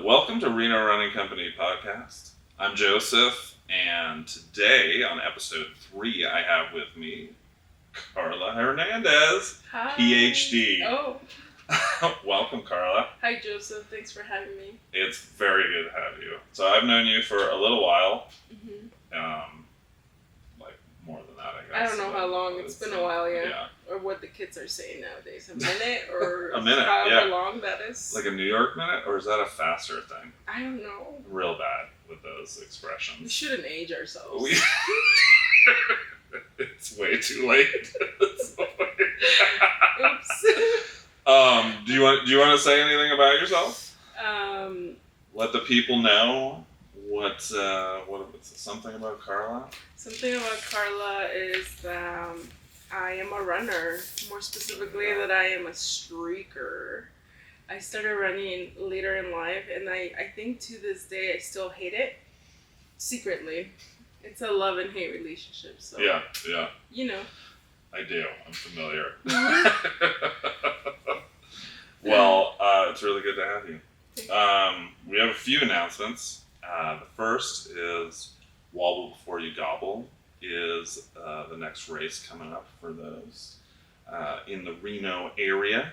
Welcome to Reno Running Company podcast. I'm Joseph, and today on episode 3, I have with me Carla Hernandez, Hi. PhD. Oh. Welcome, Carla. Hi, Joseph. Thanks for having me. It's very good to have you. So I've known you for a little while. Like more than that, I guess. I don't know how long. It's been a while, yeah. Or what the kids are saying nowadays. A minute or A minute, however long that is. Like a New York minute, or is that a faster thing? I don't know. Real bad with those expressions. We shouldn't age ourselves. It's way too late. Oops. Do you want to say anything about yourself? Let the people know what something about Carla. Something about Carla is that I am a runner. More specifically, that I am a streaker. I started running later in life, and I think to this day I still hate it. Secretly. It's a love and hate relationship. So Yeah. You know. I do. I'm familiar. Mm-hmm. Well, it's really good to have you. We have a few announcements. The first is Wobble Before You Gobble is the next race coming up for those in the Reno area.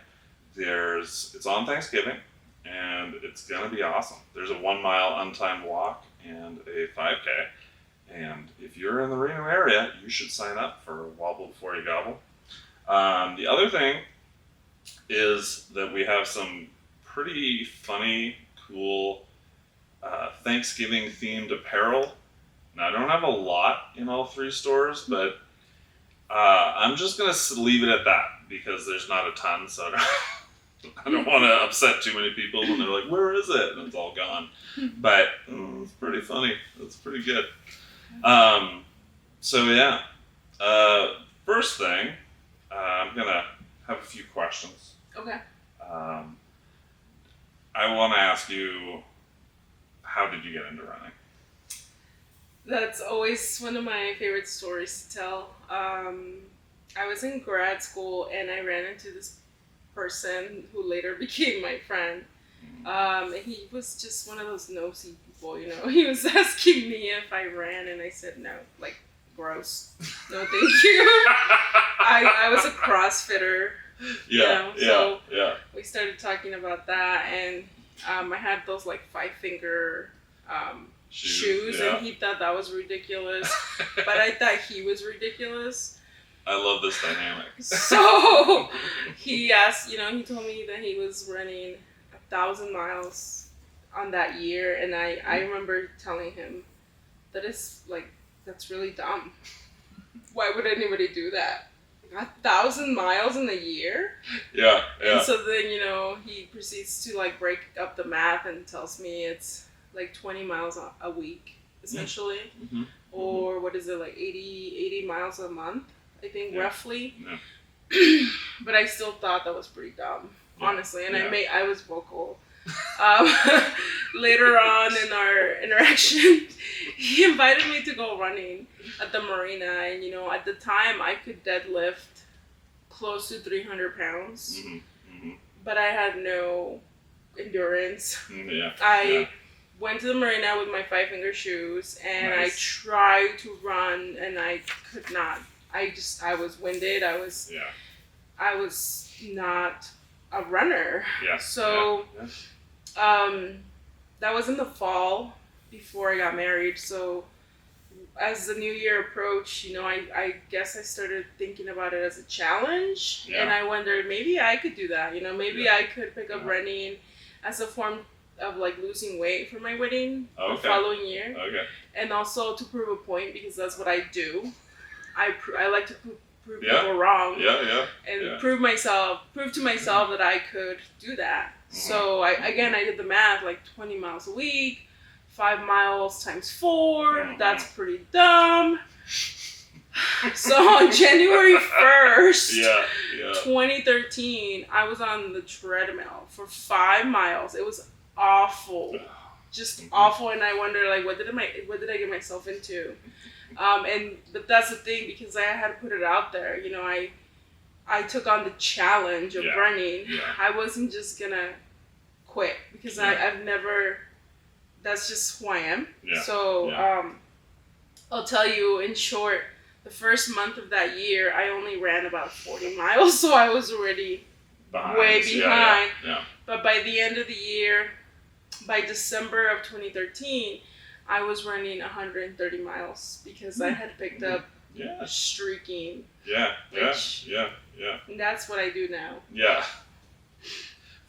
It's on Thanksgiving, and it's going to be awesome. There's a 1 mile untimed walk and a 5K. And if you're in the Reno area, you should sign up for Wobble Before You Gobble. The other thing is that we have some pretty funny, cool Thanksgiving-themed apparel. Now, I don't have a lot in all 3 stores, but I'm just going to leave it at that because there's not a ton, so I don't want to upset too many people when they're like, where is it? And it's all gone. But it's pretty funny. It's pretty good. First thing, I'm going to have a few questions. Okay. I want to ask you, how did you get into running? That's always one of my favorite stories to tell. I was in grad school and I ran into this person who later became my friend. And he was just one of those nosy people, you know. He was asking me if I ran and I said no, like gross. No, thank you. I was a CrossFitter. So we started talking about that, and I had those like 5-finger shoes, and he thought that was ridiculous, but I thought he was ridiculous. I love this dynamic. So he asked, he told me that he was running 1,000 miles on that year, and I remember telling him that's really dumb. Why would anybody do that? 1,000 miles in a year? Yeah. And so then, he proceeds to like break up the math and tells me it's like 20 miles a week, essentially. Mm-hmm. Or what is it, like 80 miles a month, I think, roughly. Yeah. But I still thought that was pretty dumb, honestly. And I was vocal. Later on in our interaction, he invited me to go running at the marina, and at the time I could deadlift close to 300 pounds, but I had no endurance. I went to the marina with my 5-finger shoes, and I tried to run, and I could not. I was winded. I was not a runner. So that was in the fall before I got married. So as the new year approached, I guess I started thinking about it as a challenge, and I wondered maybe I could do that. Maybe I could pick up running as a form of like losing weight for my wedding the following year, and also to prove a point, because that's what I do. I like to prove people wrong, and prove to myself that I could do that. So I did the math, like 20 miles a week, 5 miles times 4, that's pretty dumb. So on January 1st, 2013, I was on the treadmill for 5 miles. It was awful, just awful, and I wonder, like, what did I get myself into? But that's the thing, because I had to put it out there. I took on the challenge of running. I wasn't just gonna quit because Yeah. I've never. That's just who I am. Yeah. So Yeah. I'll tell you in short. The first month of that year, I only ran about 40 miles, so I was already way behind. Yeah. But by the end of the year, by December of 2013, I was running 130 miles because I had picked up Yeah. streaking. Yeah. Which- Yeah. And that's what I do now. Yeah.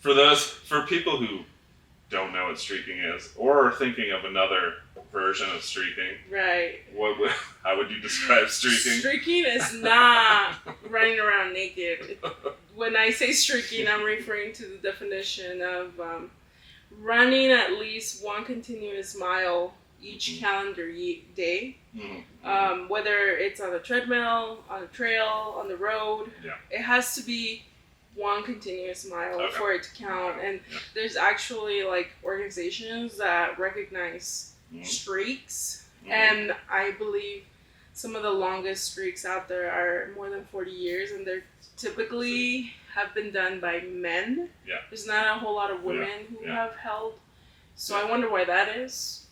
For people who don't know what streaking is, or are thinking of another version of streaking, Right. how would you describe streaking? Streaking is not running around naked. When I say streaking, I'm referring to the definition of running at least one continuous mile each calendar day. Mm-hmm. Whether it's on a treadmill, on a trail, on the road, Yeah. it has to be one continuous mile Okay. for it to count. And Yeah. there's actually like organizations that recognize streaks, Mhm. and I believe some of the longest streaks out there are more than 40 years, and they're typically have been done by men. Yeah. There's not a whole lot of women who have held, so I wonder why that is.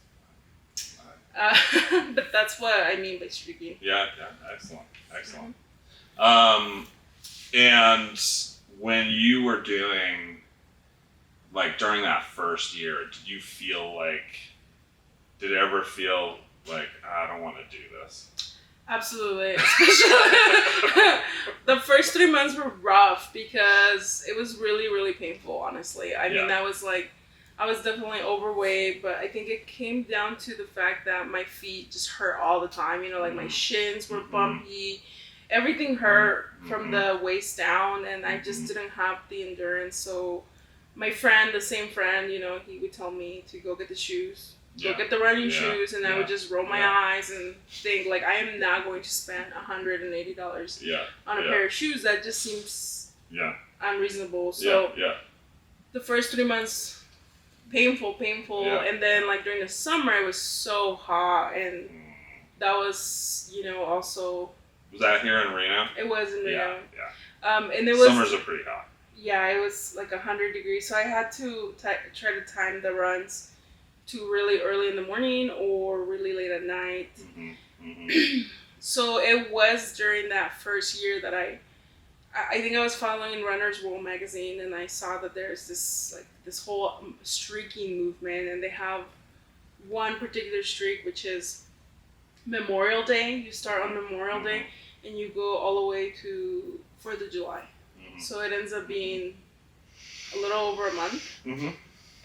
But that's what I mean by streaking. Yeah. Excellent. And when you were doing, like, during that first year, did it ever feel like, I don't want to do this? Absolutely. Especially the first 3 months were rough because it was really, really painful, honestly. I mean, that was like, I was definitely overweight, but I think it came down to the fact that my feet just hurt all the time. You know, like my shins were bumpy. Everything hurt from the waist down, and I just didn't have the endurance. So my friend, the same friend, you know, he would tell me to go get the shoes. Go get the running shoes, and I would just roll my eyes and think, like, I am not going to spend $180 on a pair of shoes. That just seems unreasonable. So the first 3 months, painful, and then, like, during the summer, it was so hot, and that was, you know, also... Was that here in Reno? It was in Reno. Yeah. And it was... Summers are pretty hot. Yeah, it was, like, 100 degrees, so I had to try to time the runs to really early in the morning or really late at night. So it was during that first year that I think I was following Runner's World magazine, and I saw that there's this whole streaking movement, and they have one particular streak, which is Memorial Day. You start on Memorial Day and you go all the way to 4th of July. So it ends up being a little over a month.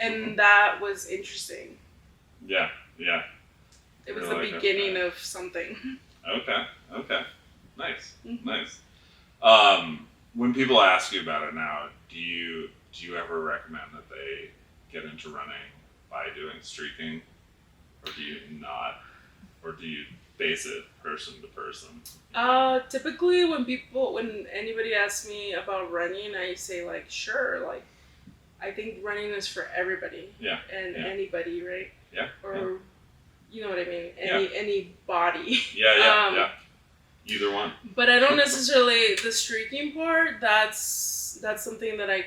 And that was interesting. Yeah. It was Really the beginning of something. Okay. Nice. When people ask you about it now, do you ever recommend that they get into running by doing streaking, or do you not, or do you base it person to person? Typically when anybody asks me about running, I say, like, sure, like, I think running is for everybody. And anybody, right? Or you know what I mean? Any body. Either one. But I don't necessarily, the streaking part, that's something that I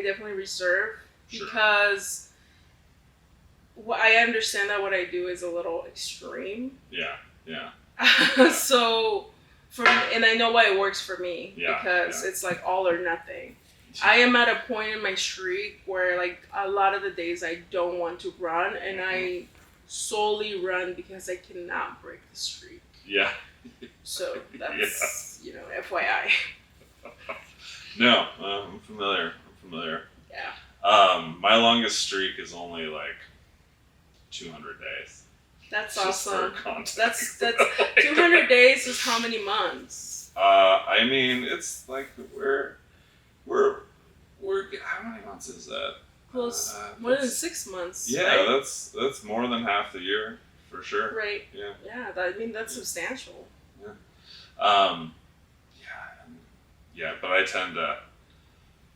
definitely reserve because I understand that what I do is a little extreme. So and I know why it works for me because it's like all or nothing. I am at a point in my streak where, like, a lot of the days I don't want to run, and I solely run because I cannot break the streak. So that's, you know, FYI. No, I'm familiar. My longest streak is only like 200 days. That's Just awesome. for context. That's 200 days is how many months? I mean, it's like we're how many months is that? Close, more than 6 months. Yeah, right? that's more than half the year for sure. Right. Yeah. I mean, that's substantial. But I tend to,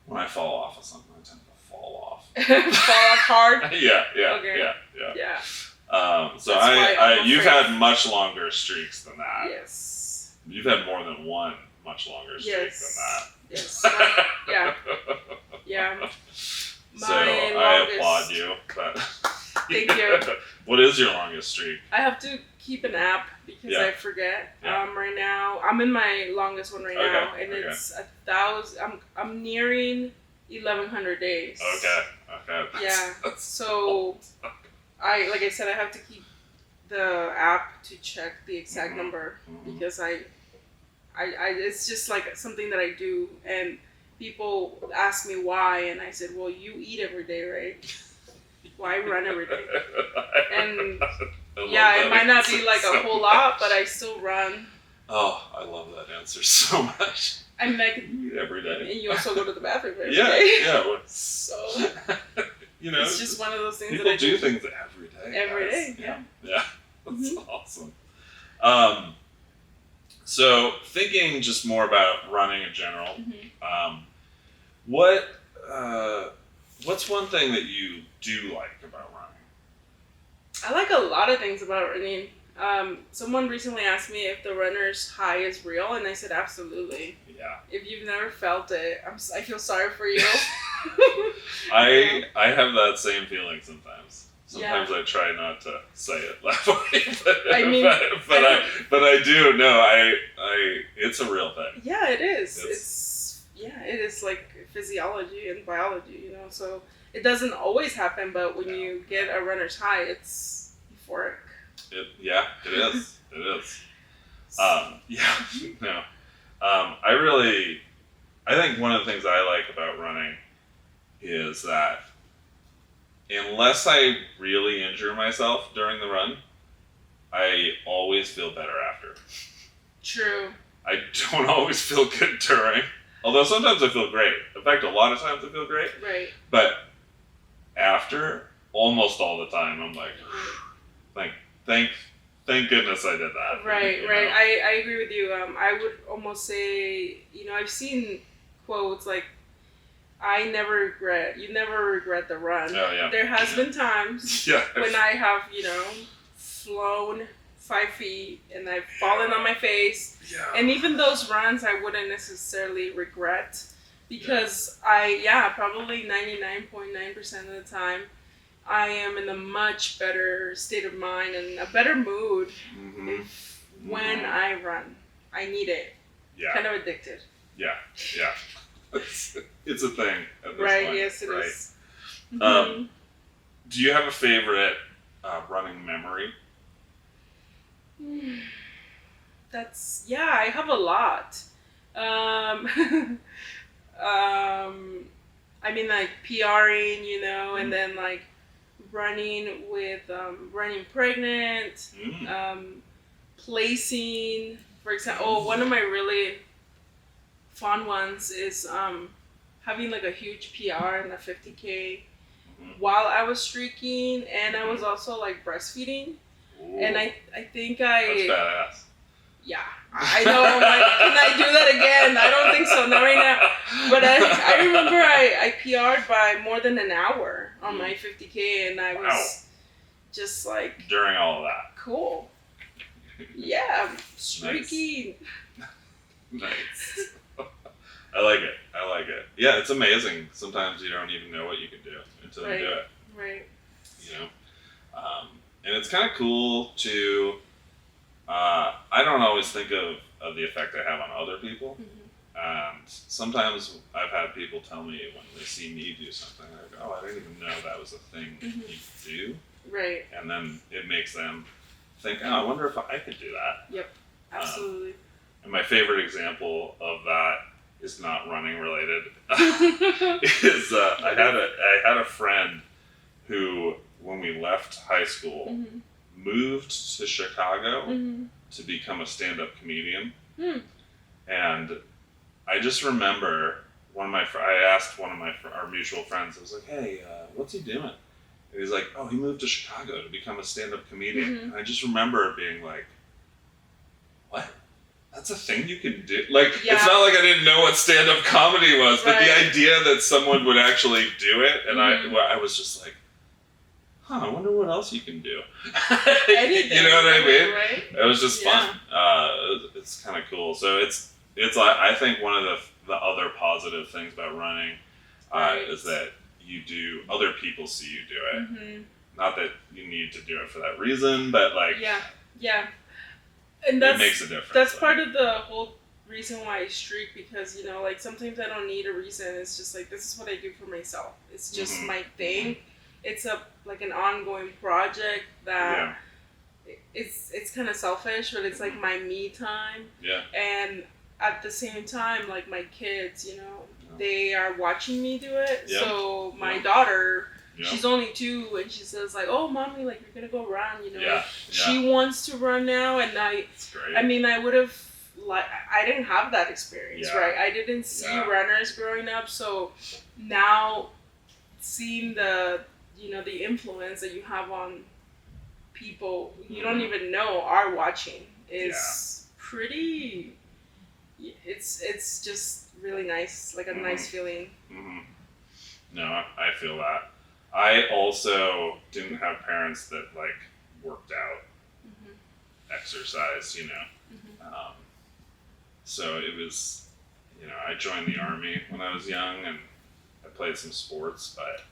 when I fall off of something, I tend to fall off. Fall off hard. Okay. Yeah. So That's why I'm you've afraid. had much longer streaks than that. Yes. You've had more than one much longer streak Yes. than that. Yes. Yeah. So I applaud you. But Thank you. What is your longest streak? I have to keep an app because I forget. Right now, I'm in my longest one right now, and it's 1,000. I'm nearing 1,100 days. Okay. Yeah. So, like I said, I have to keep the app to check the exact number because I it's just like something that I do, and people ask me why, and I said, well, you eat every day, right? Why run every day? And it might not be like a whole lot, but I still run. Oh, I love that answer so much. I mean, you eat every day. And you also go to the bathroom every day. Yeah. So, it's just one of those things people that I do. things every day. Every day, Yeah. That's awesome. So thinking just more about running in general, what's one thing that you do like about running? I like a lot of things about running. Someone recently asked me if the runner's high is real, and I said absolutely. Yeah. If you've never felt it, I feel sorry for you. I have that same feeling sometimes. Sometimes I try not to say it that way, but I do. No, it's a real thing. Yeah, it is. It is like physiology and biology, So it doesn't always happen, but when you get a runner's high, it's euphoric. It is. It is. I think one of the things I like about running is that unless I really injure myself during the run, I always feel better after. True. I don't always feel good during, although sometimes I feel great. In fact, a lot of times I feel great. Right. But after, almost all the time, I'm like, thank goodness I did that. Right. I agree with you. I would almost say, I've seen quotes like, you never regret the run. Oh, yeah. There has been times when I have, flown 5 feet and I've fallen on my face. Yeah. And even those runs I wouldn't necessarily regret because probably 99.9% of the time I am in a much better state of mind and a better mood when I run. I need it. Yeah. Kind of addicted. Yeah. It's a thing at this point. Yes, it is. Do you have a favorite running memory? I have a lot. I mean, like PRing, and then like running pregnant, placing, for example. One of my really fun ones is having like a huge PR in a 50K while I was streaking, and I was also like breastfeeding. Ooh. And I think That's badass. Yeah, I know. I'm like, can I do that again? I don't think so, not right now. But I remember I PR'd by more than an hour on my 50K, and I was just like... During all of that. Cool. Yeah, streaking. Nice. I like it. Yeah, it's amazing. Sometimes you don't even know what you can do until you do it. Right. And it's kind of cool to... I don't always think of the effect I have on other people. And sometimes I've had people tell me when they see me do something, like, oh, I didn't even know that was a thing you could do. Right. And then it makes them think, oh, I wonder if I could do that. Yep, absolutely. And my favorite example of that is not running related. Is I had a friend who, when we left high school, moved to Chicago to become a stand-up comedian. And I just remember I asked one of our mutual friends, I was like, hey, what's he doing? And he's like, oh, he moved to Chicago to become a stand-up comedian. And I just remember being like, what? That's a thing you can do? Like, it's not like I didn't know what stand-up comedy was, but the idea that someone would actually do it, and I was just like, I wonder what else you can do. Anything, you know what I mean? Right? It was just fun. It's kind of cool. So it's I think one of the other positive things about running is that you do, other people see you do it. Mm-hmm. Not that you need to do it for that reason, but like, yeah, and it makes a difference. That's part of the whole reason why I streak, because like sometimes I don't need a reason. It's just like, this is what I do for myself. It's just my thing. It's like an ongoing project that it's kind of selfish, but it's like my me time. Yeah. And at the same time, like my kids, they are watching me do it. Yeah. So my daughter, she's only 2, and she says like, "Oh, mommy, like you're gonna go run," She wants to run now, and That's great. I mean, I would have I didn't have that experience, right? I didn't see runners growing up, so now seeing the the influence that you have on people you don't even know are watching is pretty. It's just really nice, like a nice feeling. Mm-hmm. No, I feel that. I also didn't have parents that like worked out, exercise, so it was, I joined the Army when I was young, and I played some sports, but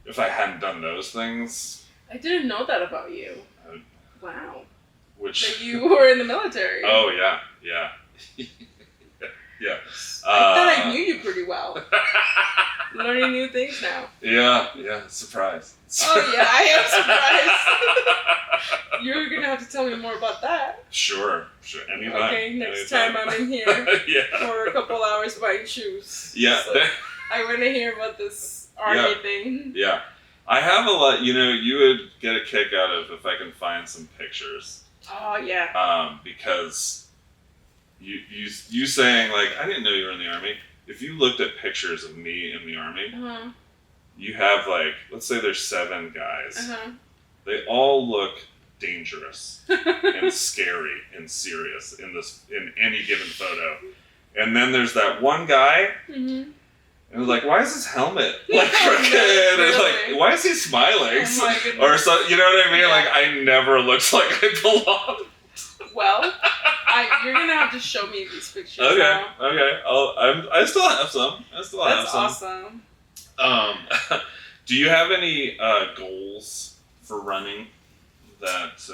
if I hadn't done those things, I didn't know that about you. Wow. That you were in the military. Oh yeah. Yeah. I thought I knew you pretty well. Learning new things now. Yeah, surprise. Oh yeah, I am surprised. You're gonna have to tell me more about that. Sure. Anytime. Okay, next time I'm in here for a couple hours buying shoes. Yeah. So I want to hear about this Army thing. Yeah. I have a lot, you would get a kick out of if I can find some pictures. Oh yeah. Because you saying like, I didn't know you were in the Army. If you looked at pictures of me in the Army, you have like, let's say there's 7 guys. They all look dangerous and scary and serious in any given photo. And then there's that one guy, and it was like, why is his helmet like crooked? Really? Like, why is he smiling? Oh my goodness. Or so, you know what I mean? Yeah. Like, I never looked like I belonged. Well, you're gonna have to show me these pictures. Okay. Now. Okay. I still have some. That's awesome. Do you have any goals for running that?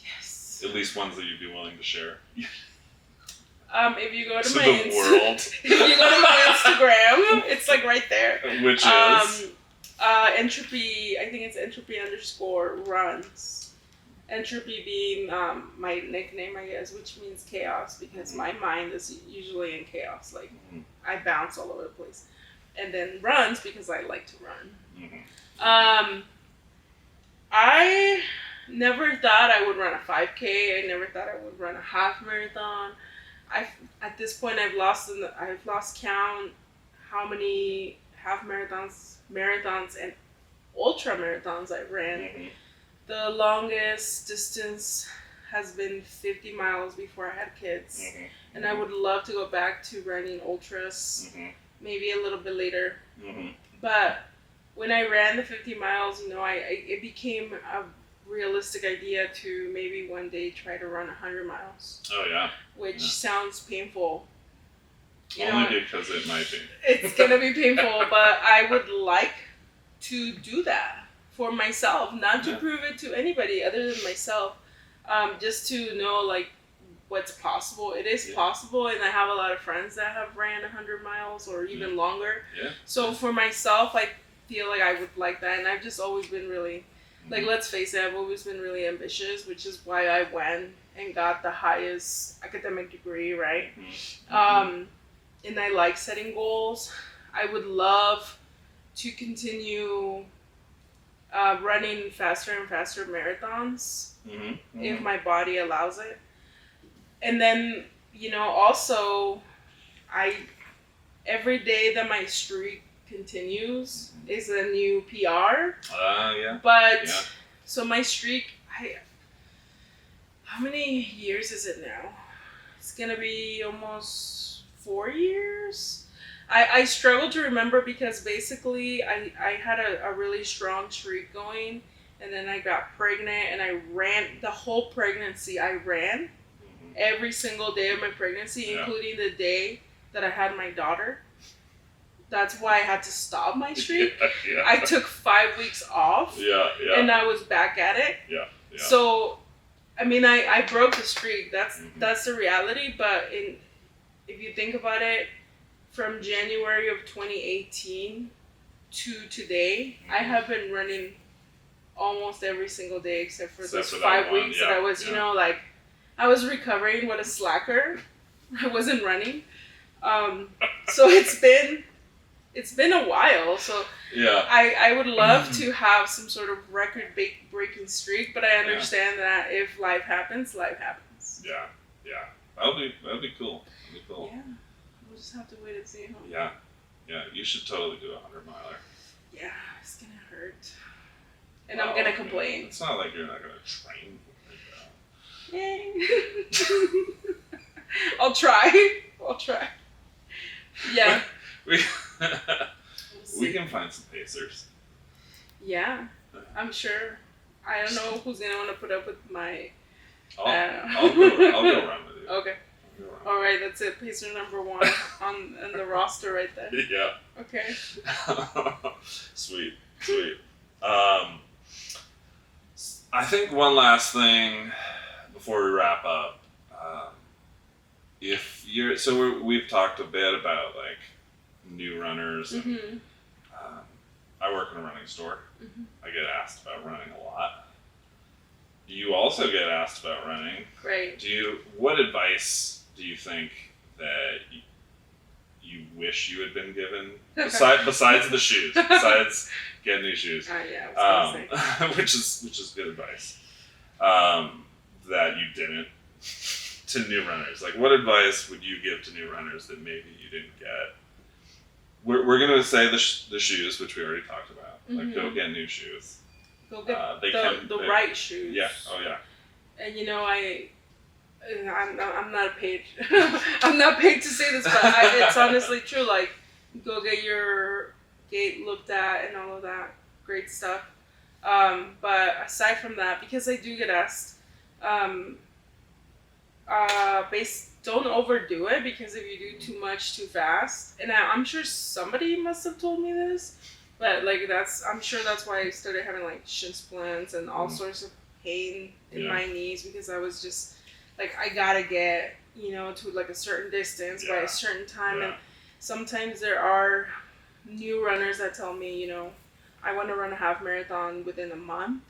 Yes. At least ones that you'd be willing to share. If you go to my the world. If you go to my Instagram, it's like right there. Which is Entropy. I think it's entropy_runs. Entropy being my nickname, I guess, which means chaos, because my mind is usually in chaos. Like I bounce all over the place, and then runs because I like to run. I never thought I would run a 5K. I never thought I would run a half marathon. At this point, I've lost count how many half marathons, and ultra marathons I ran. The longest distance has been 50 miles before I had kids, and I would love to go back to running ultras, maybe a little bit later. But when I ran the 50 miles, it became a realistic idea to maybe one day try to run 100 miles. Oh yeah. Which sounds painful. Only because it might be. It's gonna be painful, but I would like to do that for myself, not to prove it to anybody other than myself, just to know like what's possible. It is possible, and I have a lot of friends that have ran 100 miles or even longer. Yeah. So for myself, I feel like I would like that, and I've just always been really, like, let's face it, I've always been really ambitious, which is why I went and got the highest academic degree, right? And I like setting goals. I would love to continue running faster and faster marathons if my body allows it. And then, also, every day that my streak continues is a new PR. Yeah. But, so my streak, how many years is it now? It's gonna be almost 4 years. I struggle to remember because basically I had a really strong streak going, and then I got pregnant, and I ran the whole pregnancy. I ran every single day of my pregnancy, including the day that I had my daughter. that's why I had to stop my streak. Yeah. I took 5 weeks off. Yeah. And I was back at it. Yeah. So, I mean, I broke the streak. That's the reality. But if you think about it, from January of 2018 to today, I have been running almost every single day except for those 5 weeks that I was, like, I was recovering with a slacker. I wasn't running. So it's been a while. So I would love to have some sort of record-breaking streak, but I understand that if life happens, life happens. Yeah. That'll be cool. Yeah. We'll just have to wait and see. Huh? Yeah. You should totally do a 100-miler. Yeah, it's gonna hurt. And I'm gonna complain. It's not like you're not gonna train for it. Yay. I'll try. Yeah. We can find some pacers. Yeah, I'm sure. I don't know who's gonna want to put up with my. I'll go run with you. Okay. All right, that's it. Pacer number 1 on the roster right there. Yeah. Okay. Sweet. I think one last thing before we wrap up. We've talked a bit about like new runners. Mm-hmm. I work in a running store. Mm-hmm. I get asked about running a lot. You also get asked about running. Right. What advice do you think that you wish you had been given besides the shoes, besides get new shoes? Yeah, I was gonna say. which is good advice. That you didn't to new runners. Like, what advice would you give to new runners that maybe you didn't get? We're gonna say the shoes, which we already talked about. Mm-hmm. Like, go get new shoes. Go get the right shoes. Yeah. Oh yeah. And I'm not paid. I'm not paid to say this, but it's honestly true. Like, go get your gait looked at and all of that great stuff. But aside from that, because I do get asked, don't overdo it, because if you do too much too fast, and I'm sure somebody must have told me this, but like I'm sure that's why I started having like shin splints and all sorts of pain in my knees, because I was just like, I gotta get to like a certain distance by a certain time, and sometimes there are new runners that tell me, I want to run a half marathon within a month.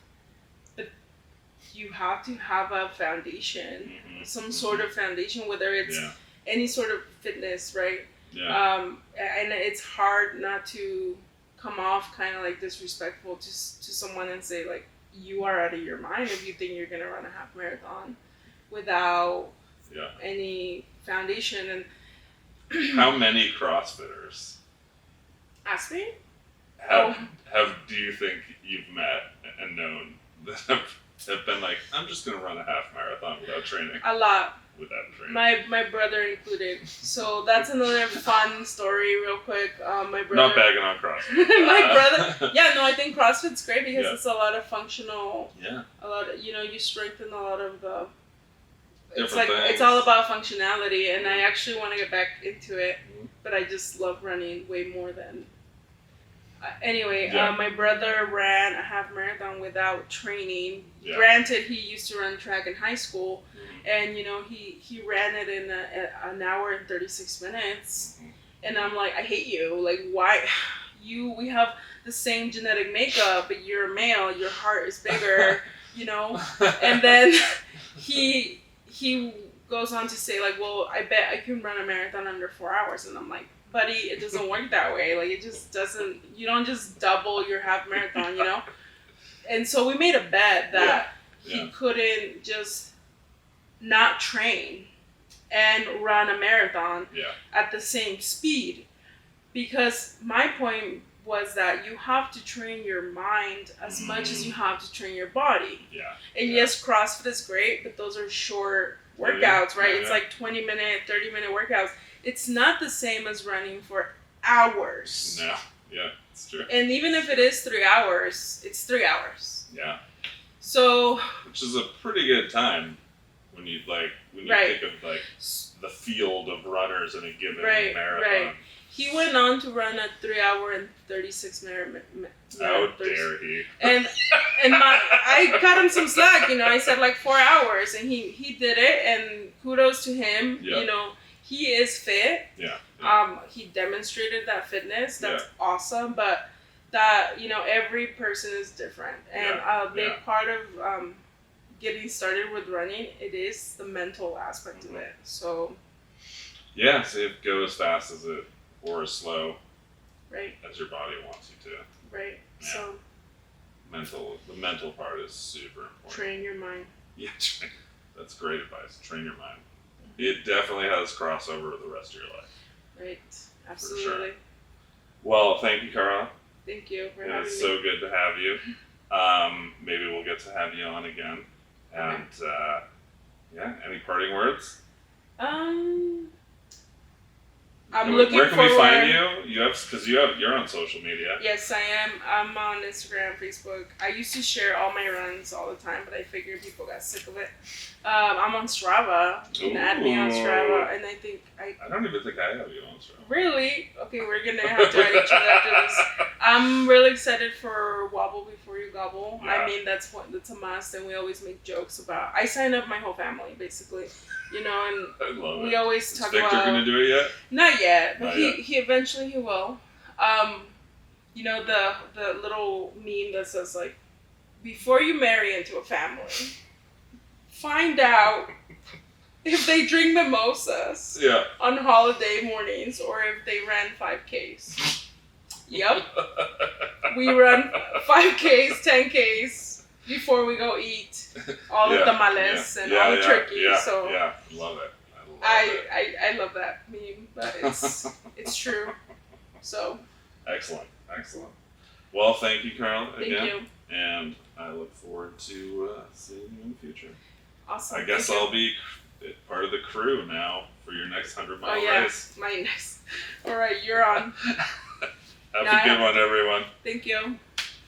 You have to have a foundation, some sort of foundation, whether it's any sort of fitness, right? Yeah. And it's hard not to come off kind of like disrespectful to someone and say like, you are out of your mind if you think you're gonna run a half marathon without any foundation. And how many CrossFitters? Ask me. Do you think you've met and known that have been like, I'm just gonna run a half marathon without training? A lot. Without training. My brother included. So that's another fun story, real quick. My brother. Not bagging on CrossFit. My brother. Yeah, no, I think CrossFit's great because it's a lot of functional. Yeah. A lot of, you strengthen a lot of. It's Different like things. It's all about functionality, and I actually want to get back into it, but I just love running way more than. Anyway, my brother ran a half marathon without training. Yeah. Granted, he used to run track in high school, and he ran it in an hour and 36 minutes, and I'm like, I hate you. Like, why? We have the same genetic makeup, but you're a male. Your heart is bigger, And then he goes on to say like, well, I bet I can run a marathon under 4 hours, and I'm like, buddy, it doesn't work that way. Like, it just doesn't. You don't just double your half marathon, And so we made a bet that he couldn't just not train and run a marathon at the same speed, because my point was that you have to train your mind as much as you have to train your body. Yeah. And yes, CrossFit is great, but those are short workouts, right? It's like 20-minute, 30-minute workouts. It's not the same as running for hours. No. Yeah, it's true. And even if it is 3 hours, it's 3 hours. Yeah. So. Which is a pretty good time when you think of like the field of runners in a given marathon. Right. He went on to run a 3 hour and 36 minute. How dare he? And I cut him some slack. I said like 4 hours, and he did it. And kudos to him. Yeah. He is fit. Yeah. He demonstrated that fitness. That's awesome. But that every person is different, and a big part of getting started with running, it is the mental aspect of it. So. Yeah. So go as fast as it or as slow. Right. As your body wants you to. Right. Yeah. So. The mental part is super important. Train your mind. Yeah, that's great advice. Train your mind. It definitely has crossover with the rest of your life. Right. Absolutely. Sure. Well, thank you, Carla. Thank you for having me. It's so good to have you. Maybe we'll get to have you on again. And any parting words? I'm looking forward. Where can we find you? You're on social media. Yes, I am. I'm on Instagram, Facebook. I used to share all my runs all the time, but I figured people got sick of it. I'm on Strava. You can add me on Strava, and I think I don't even think I have you on Strava. Really? Okay, we're gonna have to add each other after this. I'm really excited for Wobble Before You Gobble. Yeah. I mean, that's a must, and we always make jokes about. I signed up my whole family basically. And I love we always talk Victor about. gonna do it yet? Not yet, but Not he yet. he eventually he will. The little meme that says like, before you marry into a family, find out if they drink mimosas on holiday mornings or if they ran 5Ks. Yep, we run 5Ks, 10Ks before we go eat all the tamales and all the turkey. So love it. I love that meme, but it's true. So excellent. Well, thank you, Carl, again. Thank you. And I look forward to seeing you in the future. Awesome. I guess I'll be part of the crew now for your next 100-mile race. My next. All right, you're on. Have a good one, everyone. Thank you.